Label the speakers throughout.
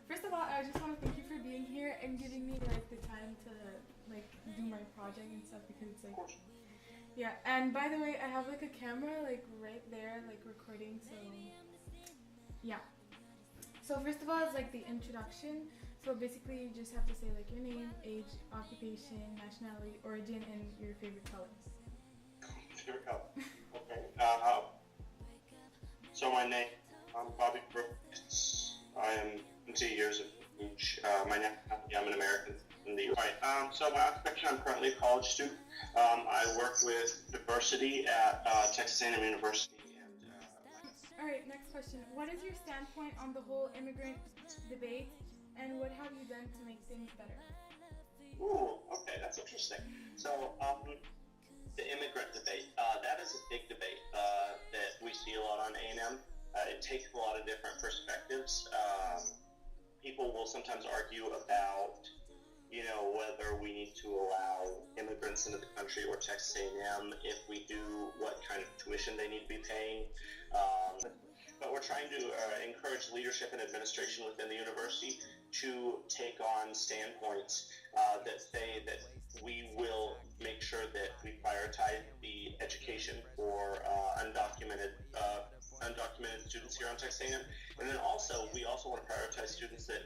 Speaker 1: First of all, I just want to thank you for being here and giving me like the time to like do my project and stuff because it's like yeah. And by the way, I have like a camera like right there like recording, so yeah. So first of all, it's like the introduction. So basically, you just have to say like your name, age, occupation, nationality, origin, and your favorite color.
Speaker 2: Favorite color. Okay. So my name, I'm Bobby Brooks. I am 20 years of age. My nationality, I'm an American in the U.S. Right. So my occupation, I'm currently a college student. I work with diversity at Texas A&M University.
Speaker 1: All right, next question. What is your standpoint on the whole immigrant debate, and what have you done to make things better?
Speaker 2: Ooh, okay, that's interesting. So, the immigrant debate, that is a big debate that we see a lot on A&M. It takes a lot of different perspectives. People will sometimes argue about, whether we need to allow immigrants into the country or Texas A&M. If we do, what kind of tuition they need to be paying. But we're trying to encourage leadership and administration within the university to take on standpoints that say that we will make sure that we prioritize the education for undocumented students here on Texas A&M. And then also, we also want to prioritize students that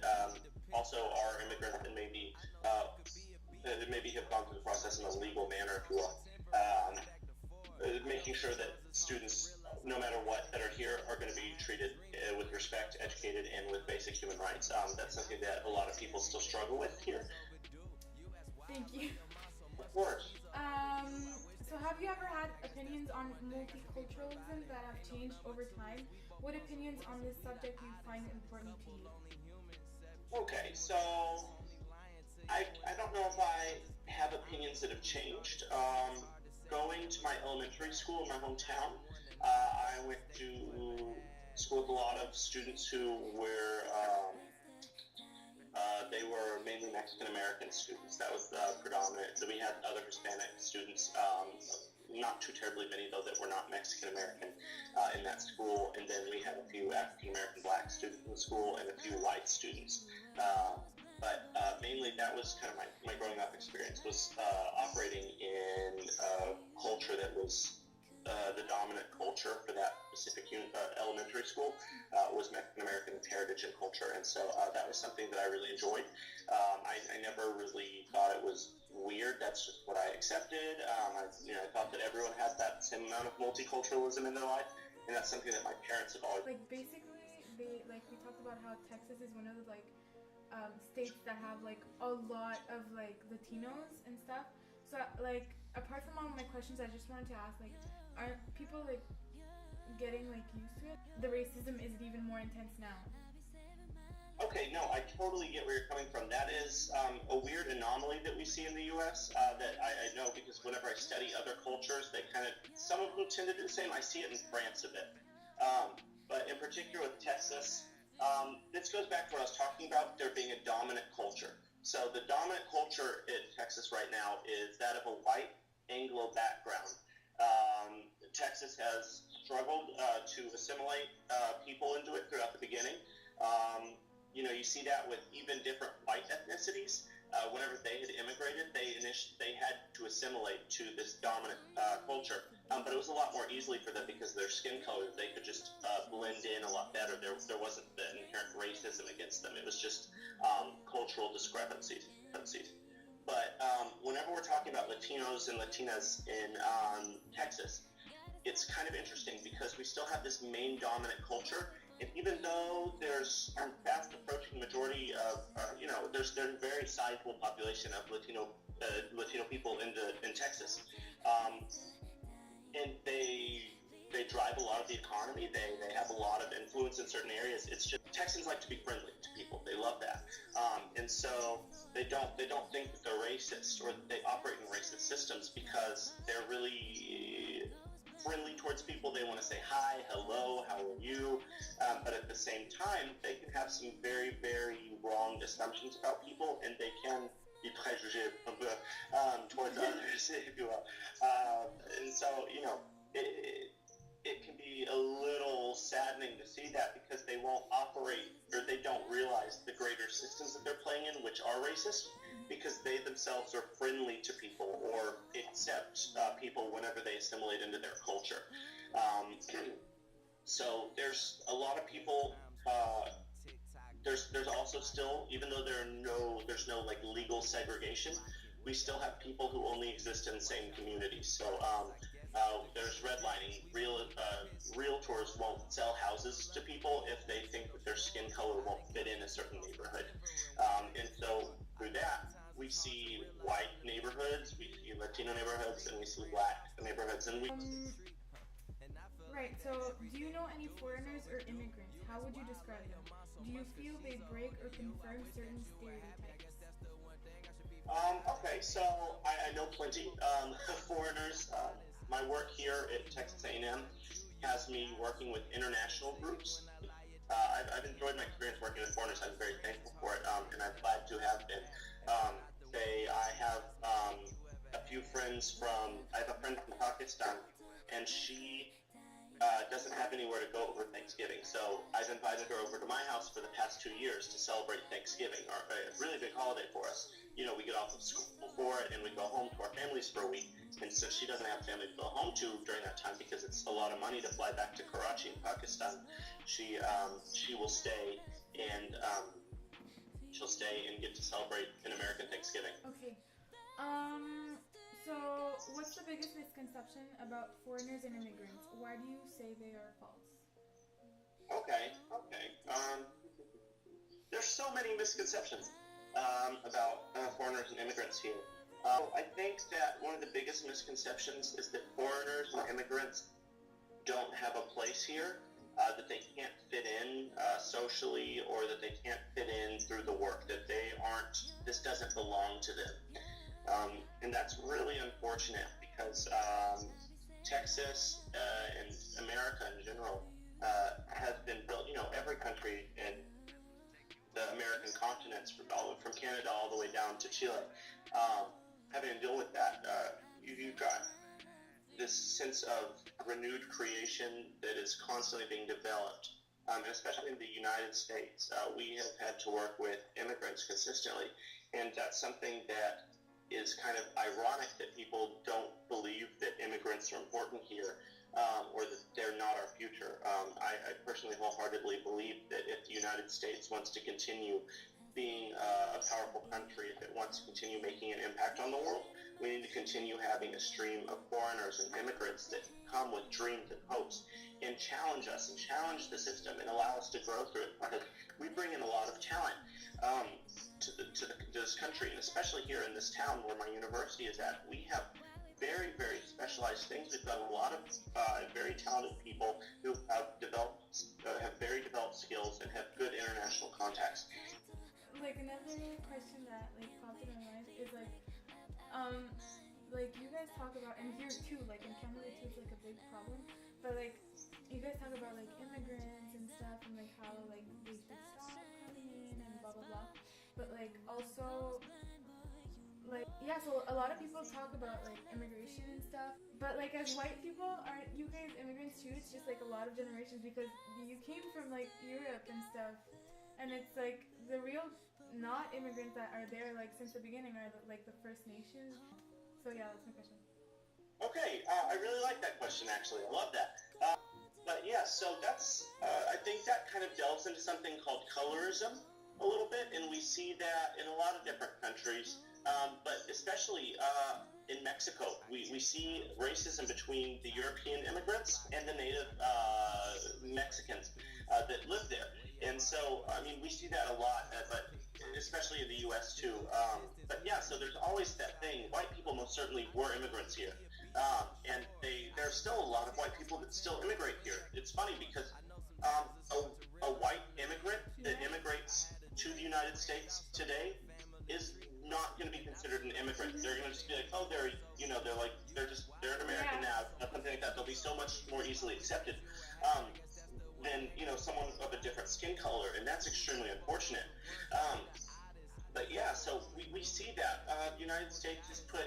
Speaker 2: also are immigrants and maybe have gone through the process in a legal manner, if you will. Making sure that students, no matter what, that are here are going to be treated with respect, educated, and with basic human rights. That's something that a lot of people still struggle with here.
Speaker 1: Thank you.
Speaker 2: Of course.
Speaker 1: So have you ever had opinions on multiculturalism that have changed over time? What opinions on this subject do you find important to you?
Speaker 2: Okay, so I don't know if I have opinions that have changed. Going to my elementary school in my hometown, I went to school with a lot of students who were they were mainly Mexican American students. That was predominant. So we had other Hispanic students, not too terribly many though, that were not Mexican American in that school. And then we had a few African American black students in the school and a few white students. But mainly that was kind of my growing up experience, was operating in a culture that was the dominant culture for that specific elementary school was Mexican American heritage and culture, and so that was something that I really enjoyed. I never really thought it was weird. That's just what I accepted. I thought that everyone has that same amount of multiculturalism in their life, and that's something that my parents have always.
Speaker 1: Like basically, we talked about how Texas is one of the states that have like a lot of like Latinos and stuff. So like apart from all my questions, I just wanted to ask like, are people like getting like used to it? The racism is even more intense now.
Speaker 2: Okay, no, I totally get where you're coming from. That is a weird anomaly that we see in the U.S. That I know because whenever I study other cultures, they some of them tend to do the same. I see it in France a bit, but in particular with Texas. This goes back to what I was talking about, there being a dominant culture. So the dominant culture in Texas right now is that of a white Anglo background. Texas has struggled to assimilate people into it throughout the beginning. You see that with even different white ethnicities. Whenever they had immigrated, they had to assimilate to this dominant culture. But it was a lot more easily for them because of their skin color. They could just blend in a lot better. There wasn't the inherent racism against them. It was just cultural discrepancies. But whenever we're talking about Latinos and Latinas in Texas, it's kind of interesting because we still have this main dominant culture. And even though there's a fast approaching majority of, there's a very sizable population of Latino people in Texas, and they drive a lot of the economy. They have a lot of influence in certain areas. It's just Texans like to be friendly to people. They love that, and so they don't think that they're racist or that they operate in racist systems because they're really friendly towards people. They want to say hi, hello, how are you? But at the same time, they can have some very, very wrong assumptions about people, and they can be prejudiced towards others, if you will. And so, it can be a little saddening to see that because they won't operate or they don't realize the greater systems that they're playing in, which are racist, because they themselves are friendly to people or accept people whenever they assimilate into their culture. So there's a lot of people. There's also still, even though there's no like legal segregation, we still have people who only exist in the same communities. So there's redlining. Realtors won't sell houses to people if they think that their skin color won't fit in a certain neighborhood. And so through that, we see white neighborhoods, we see Latino neighborhoods, and we see black neighborhoods. And
Speaker 1: Right, so do you know any foreigners or immigrants? How would you describe them? Do you feel they break or confirm certain stereotypes?
Speaker 2: Okay, so I know plenty of foreigners. My work here at Texas A&M has me working with international groups. I've enjoyed my experience working with foreigners. I'm very thankful for it, and I'm glad to have been. I have a few friends I have a friend from Pakistan, and she doesn't have anywhere to go over Thanksgiving. So I've invited her over to my house for the past 2 years to celebrate Thanksgiving, a really big holiday for us. You know, we get off of school for it and we go home to our families for a week. And since she doesn't have family to go home to during that time because it's a lot of money to fly back to Karachi in Pakistan, she will stay and she'll stay and get to celebrate an American Thanksgiving.
Speaker 1: Okay. So what's the biggest misconception about foreigners and immigrants? Why do you say they are false?
Speaker 2: Okay. There's so many misconceptions about foreigners and immigrants here. I think that one of the biggest misconceptions is that foreigners and immigrants don't have a place here, that they can't fit in socially, or that they can't fit in through the work, that this doesn't belong to them. And that's really unfortunate because Texas and America in general has been built, every country in the American continents, from Canada all the way down to Chile, having to deal with that. You've got this sense of renewed creation that is constantly being developed, and especially in the United States. We have had to work with immigrants consistently, and that's something that is kind of ironic that people don't believe that immigrants are important here, or that they're not our future. I personally wholeheartedly believe that if the United States wants to continue being a powerful country, if it wants to continue making an impact on the world, we need to continue having a stream of foreigners and immigrants that come with dreams and hopes and challenge us and challenge the system and allow us to grow through it, because we bring in a lot of talent to this country, and especially here in this town where my university is at. We have very, very specialized things. We've got a lot of very talented people who have very developed skills and have good international contacts.
Speaker 1: Like another question that popped in my mind is you guys talk about, and here too, in Canada too, it's a big problem. But you guys talk about immigrants and stuff, and how they should stop coming in and blah blah blah. But also so a lot of people talk about immigration and stuff. But as white people, aren't you guys immigrants too? It's just a lot of generations, because you came from Europe and stuff, and it's the real not immigrants that are there since the beginning are the First Nations. So yeah, that's my question.
Speaker 2: Okay, I really like that question actually. I love that. But yeah, so that's I think that kind of delves into something called colorism a little bit, and we see that in a lot of different countries, but especially in Mexico, we see racism between the European immigrants and the native Mexicans that live there. And so, we see that a lot, but especially in the U.S. too. But yeah, so there's always that thing. White people most certainly were immigrants here, and there's still a lot of white people that still immigrate here. It's funny because a white immigrant that immigrates to the United States today is not going to be considered an immigrant. They're going to just be they're an American now, something like that. They'll be so much more easily accepted than someone of a different skin color, and that's extremely unfortunate. But yeah, so we see that the United States has put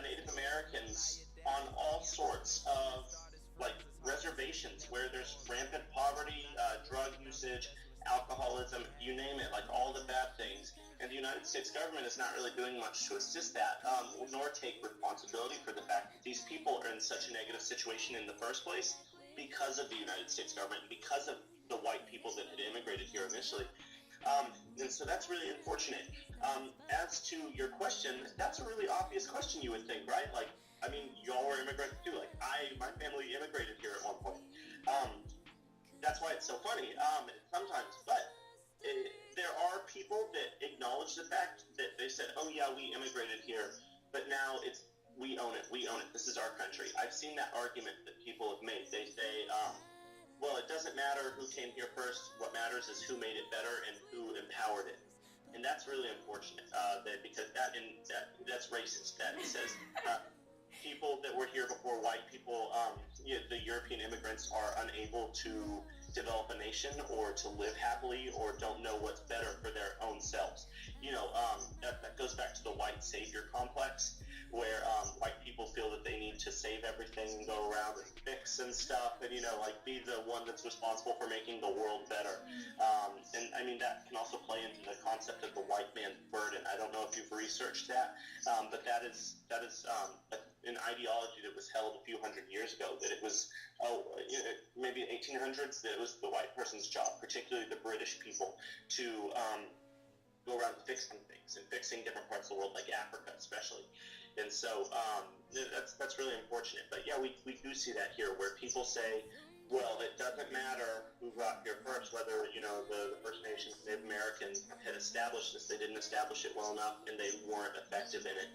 Speaker 2: Native Americans on all sorts of reservations where there's rampant poverty, drug usage, alcoholism, you name it, all the bad the United States government is not really doing much to assist that, nor take responsibility for the fact that these people are in such a negative situation in the first place because of the United States government, because of the white people that had immigrated here initially. And so that's really unfortunate. As to your question, that's a really obvious question, you would think, right? Like, I mean, y'all were immigrants too. Like, my family immigrated here at one point. That's why it's so funny sometimes. But there are people that acknowledge the fact that they said, oh yeah, we immigrated here, but now we own it. We own it. This is our country. I've seen that argument that people have made. They say, well, it doesn't matter who came here first. What matters is who made it better and who empowered it. And that's really unfortunate because that's racist. That says people that were here before white people, the European immigrants, are unable to develop a nation or to live happily or don't know what's better for their own selves. That goes back to the white savior complex, where white people feel that they need to save everything and go around and fix and stuff and, be the one that's responsible for making the world better. And I mean, that can also play into the concept of the white man's burden. I don't know if you've researched that, but that is an ideology that was held a few hundred years ago, that it was, maybe 1800s, that it was the white person's job, particularly the British people, to go around fixing things and fixing different parts of the world, like Africa especially. And so that's really unfortunate. But yeah, we do see that here, where people say, well, it doesn't matter who got here first, whether, the First Nations, Native Americans had established this. They didn't establish it well enough, and they weren't effective in it,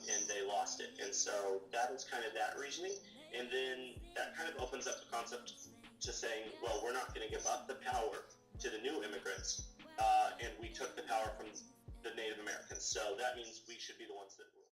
Speaker 2: and they lost it. And so that is kind of that reasoning. And then that kind of opens up the concept to saying, well, we're not going to give up the power to the new immigrants, and we took the power from the Native Americans. So that means we should be the ones that rule.